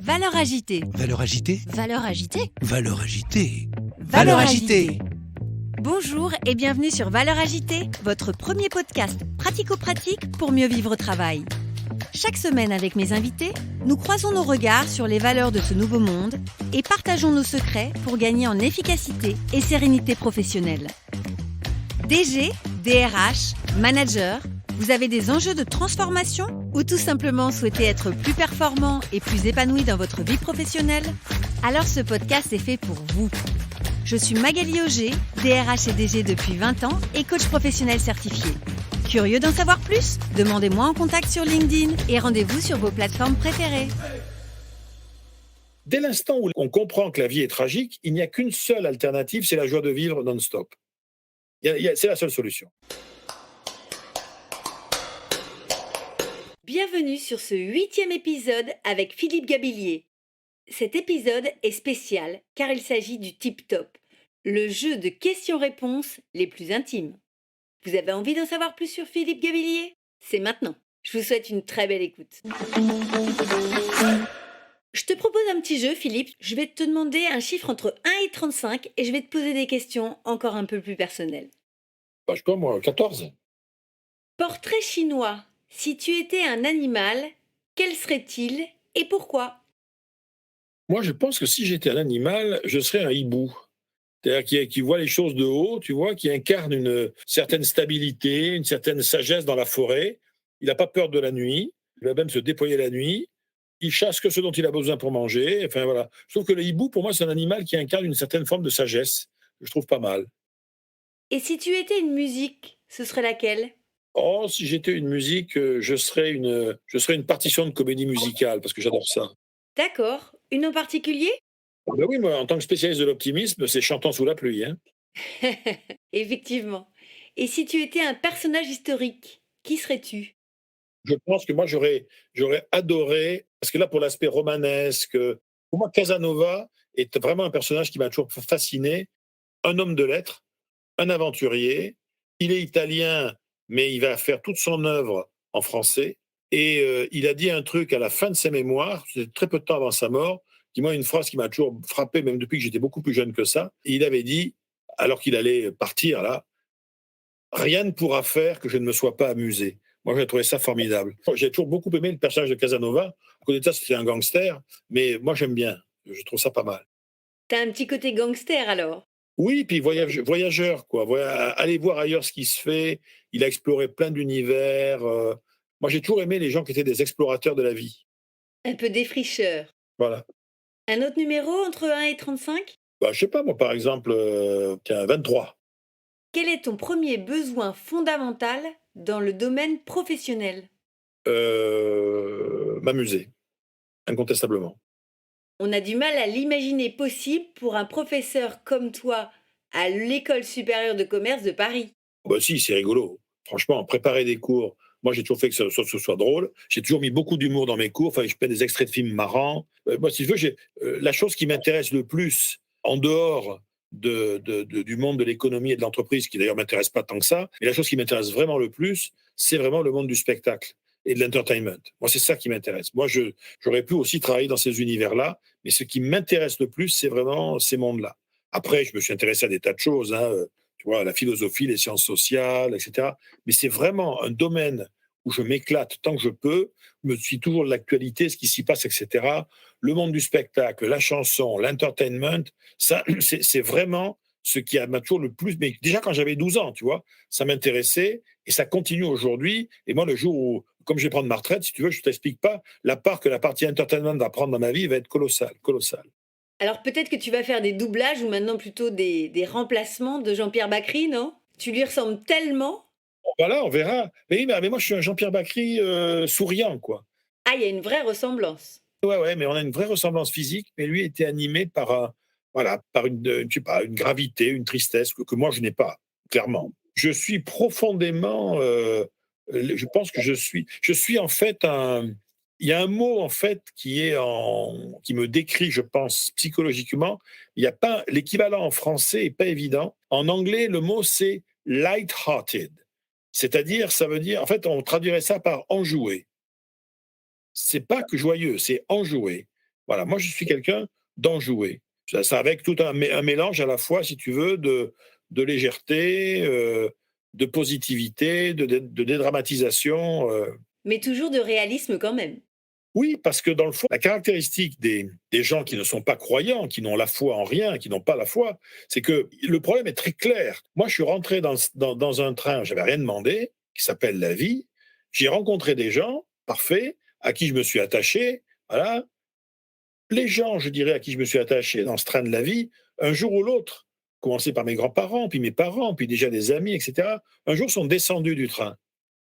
Valeurs agitées. Valeurs agitées. Valeurs agitées. Valeurs agitées. Valeurs agitées. Bonjour et bienvenue sur Valeurs agitées, votre premier podcast pratico-pratique pour mieux vivre au travail. Chaque semaine avec mes invités, nous croisons nos regards sur les valeurs de ce nouveau monde et partageons nos secrets pour gagner en efficacité et sérénité professionnelle. DG, DRH, manager, vous avez des enjeux de transformation ou tout simplement souhaitez être plus performant et plus épanoui dans votre vie professionnelle? Alors ce podcast est fait pour vous. Je suis Magali Auger, DRH et DG depuis 20 ans et coach professionnel certifié. Curieux d'en savoir plus? Demandez-moi en contact sur LinkedIn et rendez-vous sur vos plateformes préférées. Dès l'instant où on comprend que la vie est tragique, il n'y a qu'une seule alternative, c'est la joie de vivre non-stop. C'est la seule solution. Bienvenue sur ce 8e épisode avec Philippe Gabillier. Cet épisode est spécial car il s'agit du Tip Top, le jeu de questions-réponses les plus intimes. Vous avez envie d'en savoir plus sur Philippe Gabillier? C'est maintenant. Je vous souhaite une très belle écoute. Je te propose un petit jeu, Philippe. Je vais te demander un chiffre entre 1 et 35 et je vais te poser des questions encore un peu plus personnelles. Je sais pas moi, 14. Portrait chinois. Si tu étais un animal, quel serait-il et pourquoi? Moi, je pense que si j'étais un animal, je serais un hibou. C'est-à-dire qui voit les choses de haut, tu vois, qui incarne une certaine stabilité, une certaine sagesse dans la forêt. Il n'a pas peur de la nuit. Il va même se déployer la nuit. Il chasse que ce dont il a besoin pour manger. Enfin, voilà. Je trouve que le hibou, pour moi, c'est un animal qui incarne une certaine forme de sagesse. Je trouve pas mal. Et si tu étais une musique, ce serait laquelle? Oh, si j'étais une musique, je serais une partition de comédie musicale, parce que j'adore ça. D'accord. Une en particulier? Ah ben oui, moi, en tant que spécialiste de l'optimisme, c'est Chantons sous la pluie. Hein. Effectivement. Et si tu étais un personnage historique, qui serais-tu? Je pense que moi, j'aurais adoré, parce que là, pour l'aspect romanesque, pour moi, Casanova est vraiment un personnage qui m'a toujours fasciné. Un homme de lettres, un aventurier. Il est italien, mais il va faire toute son œuvre en français. Et il a dit un truc à la fin de ses mémoires, c'est très peu de temps avant sa mort, qui moi une phrase qui m'a toujours frappé, même depuis que j'étais beaucoup plus jeune que ça. Et il avait dit, alors qu'il allait partir là, rien ne pourra faire que je ne me sois pas amusé. Moi, j'ai trouvé ça formidable. J'ai toujours beaucoup aimé le personnage de Casanova. À côté de ça, c'était un gangster, mais moi, j'aime bien. Je trouve ça pas mal. T'as un petit côté gangster alors? Oui, puis voyageur, quoi. Aller voir ailleurs ce qui se fait. Il a exploré plein d'univers. Moi, j'ai toujours aimé les gens qui étaient des explorateurs de la vie. Un peu défricheur. Voilà. Un autre numéro entre 1 et 35? Je sais pas, moi, par exemple, 23. Quel est ton premier besoin fondamental dans le domaine professionnel? M'amuser, incontestablement. On a du mal à l'imaginer possible pour un professeur comme toi à l'École supérieure de commerce de Paris. Si, c'est rigolo. Franchement, préparer des cours, moi j'ai toujours fait que ce soit drôle. J'ai toujours mis beaucoup d'humour dans mes cours. Enfin, je fais des extraits de films marrants. Moi, si je veux, la chose qui m'intéresse le plus, en dehors du monde de l'économie et de l'entreprise, qui d'ailleurs m'intéresse pas tant que ça, mais la chose qui m'intéresse vraiment le plus, c'est vraiment le monde du spectacle et de l'entertainment. Moi, c'est ça qui m'intéresse. Moi, j'aurais pu aussi travailler dans ces univers-là, mais ce qui m'intéresse le plus, c'est vraiment ces mondes-là. Après, je me suis intéressé à des tas de choses, hein, tu vois, la philosophie, les sciences sociales, etc. Mais c'est vraiment un domaine où je m'éclate tant que je peux, je me suis toujours de l'actualité, ce qui s'y passe, etc. Le monde du spectacle, la chanson, l'entertainment, ça, c'est vraiment ce qui m'a toujours le plus... Mais déjà, quand j'avais 12 ans, tu vois, ça m'intéressait et ça continue aujourd'hui. Et moi, le jour où, comme je vais prendre ma retraite, si tu veux, je ne t'explique pas, la part que la partie entertainment va prendre dans ma vie va être colossale, colossale. Alors peut-être que tu vas faire des doublages ou maintenant plutôt des remplacements de Jean-Pierre Bacry, non? Tu lui ressembles tellement. Voilà, on verra. Mais moi, je suis un Jean-Pierre Bacry souriant, quoi. Ah, il y a une vraie ressemblance. Ouais, mais on a une vraie ressemblance physique, mais lui était animé par je sais pas, une gravité, une tristesse que moi, je n'ai pas, clairement. Je suis profondément, je pense que je suis en fait il y a un mot, en fait, qui me décrit, je pense, psychologiquement. Il y a pas, l'équivalent en français est pas évident. En anglais, le mot, c'est light-hearted. C'est-à-dire, ça veut dire, en fait, on traduirait ça par enjoué. C'est pas que joyeux, c'est enjoué. Voilà, moi je suis quelqu'un d'enjoué. Ça avec tout un mélange à la fois, si tu veux, de légèreté, de positivité, de dédramatisation. Mais toujours de réalisme quand même. Oui, parce que dans le fond, la caractéristique des gens qui ne sont pas croyants, qui n'ont la foi en rien, qui n'ont pas la foi, c'est que le problème est très clair. Moi, je suis rentré dans un train, j'avais rien demandé, qui s'appelle la vie. J'ai rencontré des gens parfaits, à qui je me suis attaché. Voilà. Les gens, je dirais, à qui je me suis attaché dans ce train de la vie, un jour ou l'autre, commencé par mes grands-parents, puis mes parents, puis déjà des amis, etc., un jour sont descendus du train.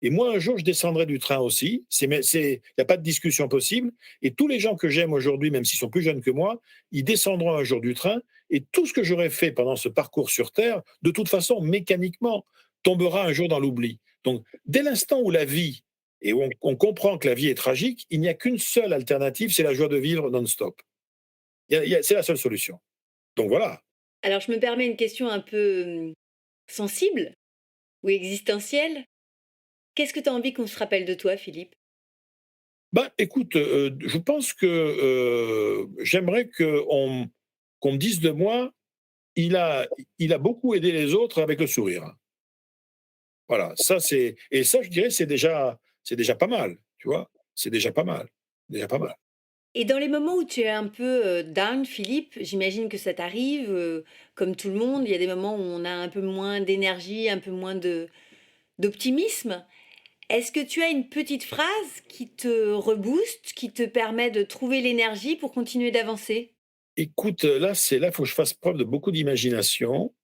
Et moi, un jour, je descendrai du train aussi. Il n'y a pas de discussion possible. Et tous les gens que j'aime aujourd'hui, même s'ils sont plus jeunes que moi, ils descendront un jour du train. Et tout ce que j'aurais fait pendant ce parcours sur Terre, de toute façon, mécaniquement, tombera un jour dans l'oubli. Donc, dès l'instant où la vie, et où on comprend que la vie est tragique, il n'y a qu'une seule alternative, c'est la joie de vivre non-stop. C'est la seule solution. Donc voilà. Alors je me permets une question un peu sensible ou existentielle. Qu'est-ce que tu as envie qu'on se rappelle de toi, Philippe? Ben, écoute, je pense que j'aimerais qu'on me dise de moi, il a, il a beaucoup aidé les autres avec le sourire. Voilà, et ça, je dirais, c'est déjà pas mal, tu vois. C'est déjà pas mal, déjà pas mal. Et dans les moments où tu es un peu down, Philippe, j'imagine que ça t'arrive, comme tout le monde, il y a des moments où on a un peu moins d'énergie, un peu moins d'optimisme. Est-ce que tu as une petite phrase qui te rebooste, qui te permet de trouver l'énergie pour continuer d'avancer? Écoute, là, faut que je fasse preuve de beaucoup d'imagination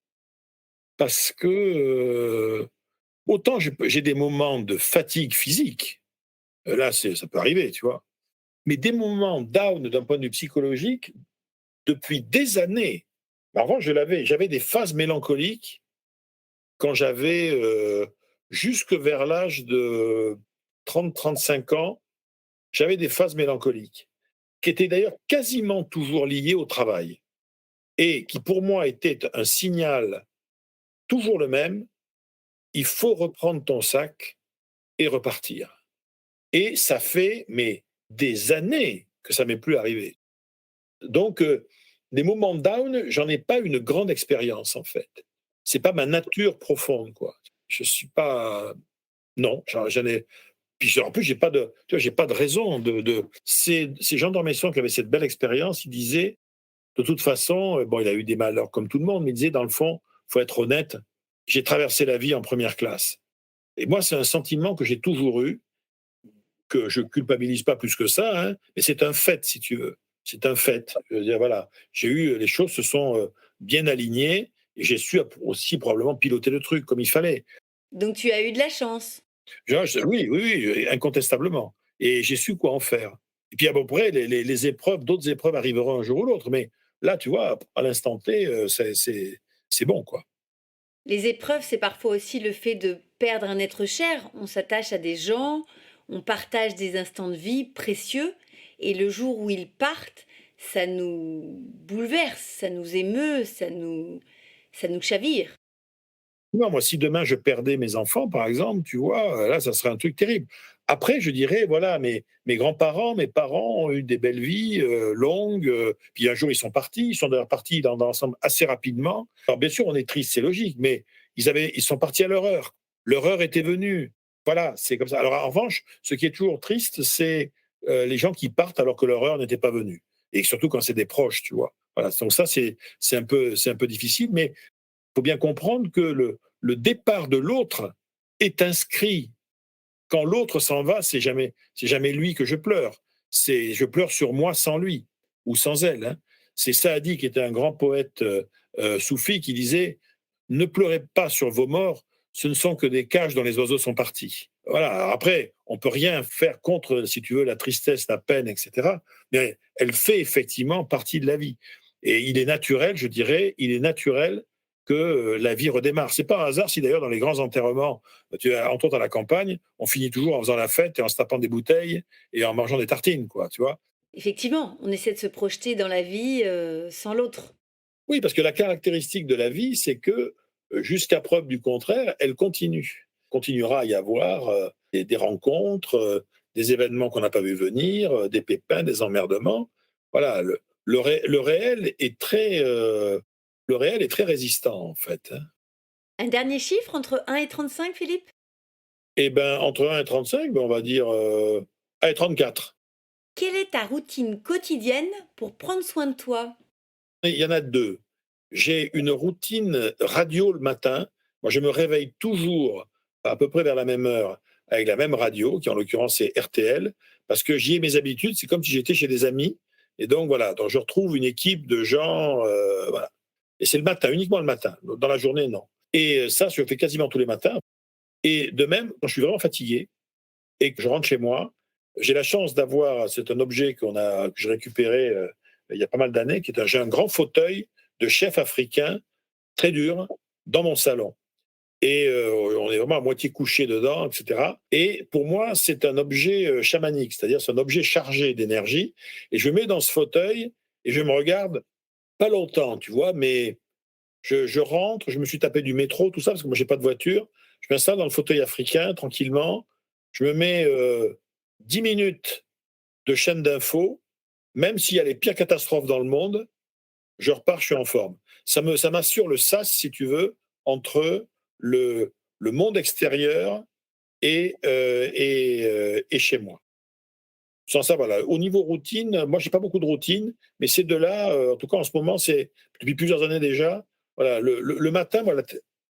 parce que autant j'ai des moments de fatigue physique, là, ça peut arriver, tu vois. Mais des moments down d'un point de vue psychologique, depuis des années. Avant, j'avais des phases mélancoliques quand j'avais jusque vers l'âge de 30-35 ans, j'avais des phases mélancoliques, qui étaient d'ailleurs quasiment toujours liées au travail, et qui pour moi étaient un signal toujours le même, il faut reprendre ton sac et repartir. Et ça fait, mais des années que ça m'est plus arrivé. Donc, des moments down, j'en ai pas une grande expérience en fait. C'est pas ma nature profonde, quoi. Je suis pas, non, j'en ai. Puis en plus, j'ai pas de raison Ces gens d'Ormesson qui avaient cette belle expérience, ils disaient, de toute façon, bon, il a eu des malheurs comme tout le monde, mais ils disaient, dans le fond, faut être honnête, j'ai traversé la vie en première classe. Et moi, c'est un sentiment que j'ai toujours eu, que je culpabilise pas plus que ça, hein, mais c'est un fait, si tu veux. C'est un fait. Je veux dire, voilà, les choses se sont bien alignées et j'ai su aussi probablement piloter le truc comme il fallait. Donc tu as eu de la chance. Oui, oui, oui, incontestablement. Et j'ai su quoi en faire. Et puis à peu près, les épreuves, d'autres épreuves arriveront un jour ou l'autre, mais là, tu vois, à l'instant T, c'est bon, quoi. Les épreuves, c'est parfois aussi le fait de perdre un être cher. On s'attache à des gens, on partage des instants de vie précieux, et le jour où ils partent, ça nous bouleverse, ça nous émeut, ça nous chavire. Non, moi, si demain je perdais mes enfants, par exemple, tu vois, là, ça serait un truc terrible. Après, je dirais, voilà, mes grands-parents, mes parents ont eu des belles vies longues, puis un jour, ils sont partis. Ils sont d'ailleurs partis dans l'ensemble assez rapidement. Alors, bien sûr, on est triste, c'est logique, mais ils sont partis à leur heure. Leur heure était venue. Voilà, c'est comme ça. Alors, en revanche, ce qui est toujours triste, c'est les gens qui partent alors que leur heure n'était pas venue. Et surtout quand c'est des proches, tu vois. Voilà, donc ça, c'est un peu difficile, mais faut bien comprendre que le départ de l'autre est inscrit. Quand l'autre s'en va, c'est jamais lui que je pleure. Je pleure sur moi sans lui ou sans elle, hein. C'est Saadi qui était un grand poète soufi qui disait: ne pleurez pas sur vos morts, ce ne sont que des cages dont les oiseaux sont partis. Voilà. Alors après, on peut rien faire contre, si tu veux, la tristesse, la peine, etc. Mais elle fait effectivement partie de la vie. Et il est naturel, je dirais, il est naturel que la vie redémarre. C'est pas un hasard si d'ailleurs dans les grands enterrements, entre autres à la campagne, on finit toujours en faisant la fête et en se tapant des bouteilles et en mangeant des tartines, quoi, tu vois. Effectivement, on essaie de se projeter dans la vie sans l'autre. Oui, parce que la caractéristique de la vie, c'est que jusqu'à preuve du contraire, elle continue. Il continuera à y avoir des rencontres, des événements qu'on n'a pas vu venir, des pépins, des emmerdements. voilà, le réel est très résistant, en fait, hein. Un dernier chiffre entre 1 et 35, Philippe? Et ben, entre 1 et 35, ben, on va dire, allez 34. Quelle est ta routine quotidienne pour prendre soin de toi? Il y en a 2. J'ai une routine radio le matin. Moi, je me réveille toujours à peu près vers la même heure avec la même radio, qui en l'occurrence est RTL, parce que j'y ai mes habitudes. C'est comme si j'étais chez des amis. Et donc voilà, donc je retrouve une équipe de gens, voilà. Et c'est le matin, uniquement le matin. Dans la journée, non. Et ça, je le fais quasiment tous les matins. Et de même, quand je suis vraiment fatigué et que je rentre chez moi, j'ai la chance d'avoir, c'est un objet que j'ai récupéré il y a pas mal d'années, j'ai un grand fauteuil de chef africain très dur dans mon salon. Et on est vraiment à moitié couché dedans, etc. Et pour moi, c'est un objet chamanique, c'est-à-dire c'est un objet chargé d'énergie. Et je me mets dans ce fauteuil et je me regarde pas longtemps, tu vois, mais je rentre, je me suis tapé du métro, tout ça, parce que moi, j'ai pas de voiture. Je m'installe dans le fauteuil africain tranquillement. Je me mets 10 minutes de chaîne d'infos, même s'il y a les pires catastrophes dans le monde, je repars, je suis en forme. Ça m'assure le sas, si tu veux, entre le monde extérieur et chez moi. Sans ça, voilà. Au niveau routine, moi, j'ai pas beaucoup de routine, mais ces deux-là, en tout cas en ce moment, c'est depuis plusieurs années déjà. Voilà, le matin, voilà,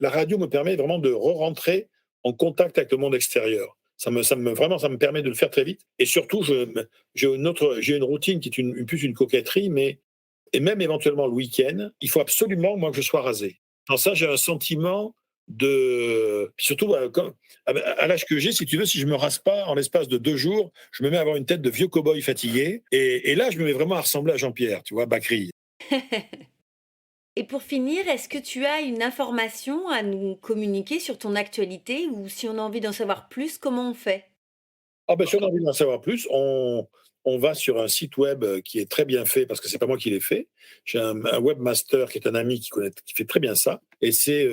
la radio me permet vraiment de re-rentrer en contact avec le monde extérieur. Vraiment, ça me permet de le faire très vite. Et surtout, j'ai une routine qui est plus une coquetterie, mais et même éventuellement le week-end, il faut absolument, moi, que je sois rasé. Sans ça, j'ai un sentiment de. Puis surtout, à l'âge que j'ai, si tu veux, si je me rase pas en l'espace de 2 jours, je me mets à avoir une tête de vieux cow-boy fatigué. Et là, je me mets vraiment à ressembler à Jean-Pierre, tu vois, Bacri. Et pour finir, est-ce que tu as une information à nous communiquer sur ton actualité ou si on a envie d'en savoir plus, comment on fait? Ah ben, si on a envie d'en savoir plus, on va sur un site web qui est très bien fait, parce que c'est pas moi qui l'ai fait. J'ai un webmaster qui est un ami qui fait très bien ça. Et c'est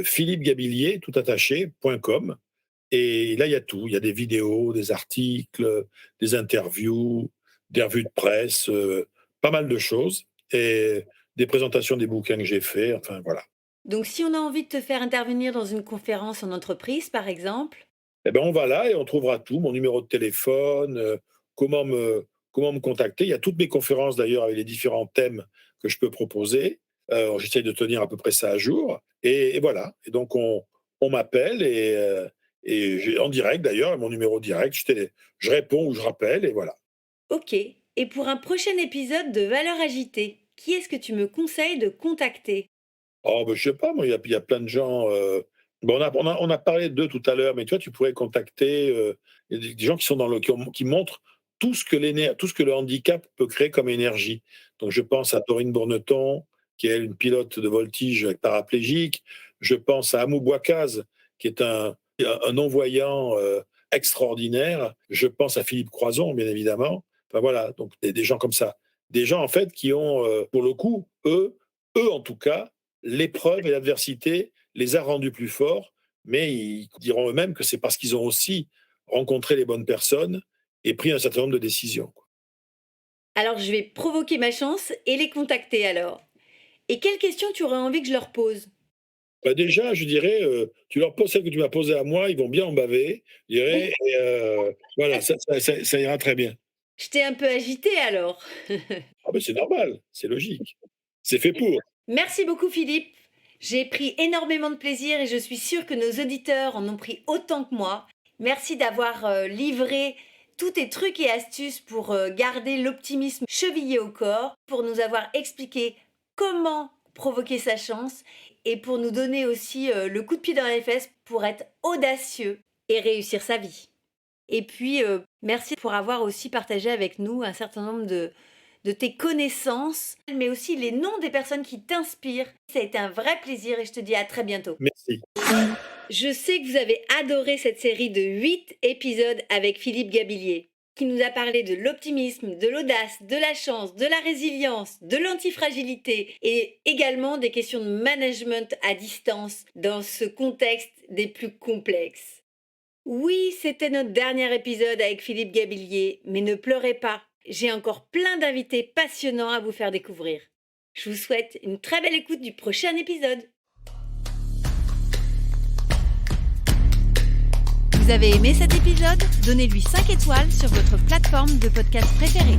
philippegabillier, tout attaché.com. Et là, il y a tout. Il y a des vidéos, des articles, des interviews, des revues de presse, pas mal de choses. Et des présentations des bouquins que j'ai faits. Enfin, voilà. Donc si on a envie de te faire intervenir dans une conférence en entreprise, par exemple? Eh ben, on va là et on trouvera tout, mon numéro de téléphone, comment me comment me contacter. Il y a toutes mes conférences d'ailleurs avec les différents thèmes que je peux proposer. J'essaye de tenir à peu près ça à jour et voilà. Et donc on m'appelle et j'ai en direct d'ailleurs, mon numéro direct, je réponds ou je rappelle et voilà. Ok. Et pour un prochain épisode de Valeurs agitées, qui est-ce que tu me conseilles de contacter? Oh ben, je sais pas moi, il y a plein de gens, bon on a parlé d'eux tout à l'heure, mais tu vois, tu pourrais contacter, il y a des gens qui sont dans le qui montrent tout ce que le handicap peut créer comme énergie. Donc je pense à Dorine Bourneton, qui est une pilote de voltige paraplégique. Je pense à Amou Bouakaz, qui est un non-voyant, extraordinaire. Je pense à Philippe Croizon, bien évidemment. Enfin voilà, donc des gens comme ça. Des gens en fait qui ont, pour le coup, eux en tout cas, l'épreuve et l'adversité les a rendus plus forts, mais ils diront eux-mêmes que c'est parce qu'ils ont aussi rencontré les bonnes personnes et pris un certain nombre de décisions. Alors je vais provoquer ma chance et les contacter alors. Et quelles questions tu aurais envie que je leur pose? Bah déjà, je dirais, tu leur poses celle que tu m'as posée à moi, ils vont bien en baver, je dirais, et voilà, ça ira très bien. Je t'ai un peu agitée alors. Ah ben c'est normal, c'est logique. C'est fait pour. Merci beaucoup Philippe. J'ai pris énormément de plaisir et je suis sûre que nos auditeurs en ont pris autant que moi. Merci d'avoir livré tous tes trucs et astuces pour garder l'optimisme chevillé au corps, pour nous avoir expliqué comment provoquer sa chance et pour nous donner aussi le coup de pied dans les fesses pour être audacieux et réussir sa vie. Et puis, merci pour avoir aussi partagé avec nous un certain nombre de tes connaissances, mais aussi les noms des personnes qui t'inspirent. Ça a été un vrai plaisir et je te dis à très bientôt. Merci. Je sais que vous avez adoré cette série de 8 épisodes avec Philippe Gabillier, qui nous a parlé de l'optimisme, de l'audace, de la chance, de la résilience, de l'antifragilité et également des questions de management à distance dans ce contexte des plus complexes. Oui, c'était notre dernier épisode avec Philippe Gabillier, mais ne pleurez pas. J'ai encore plein d'invités passionnants à vous faire découvrir. Je vous souhaite une très belle écoute du prochain épisode. Vous avez aimé cet épisode ? Donnez-lui 5 étoiles sur votre plateforme de podcast préférée.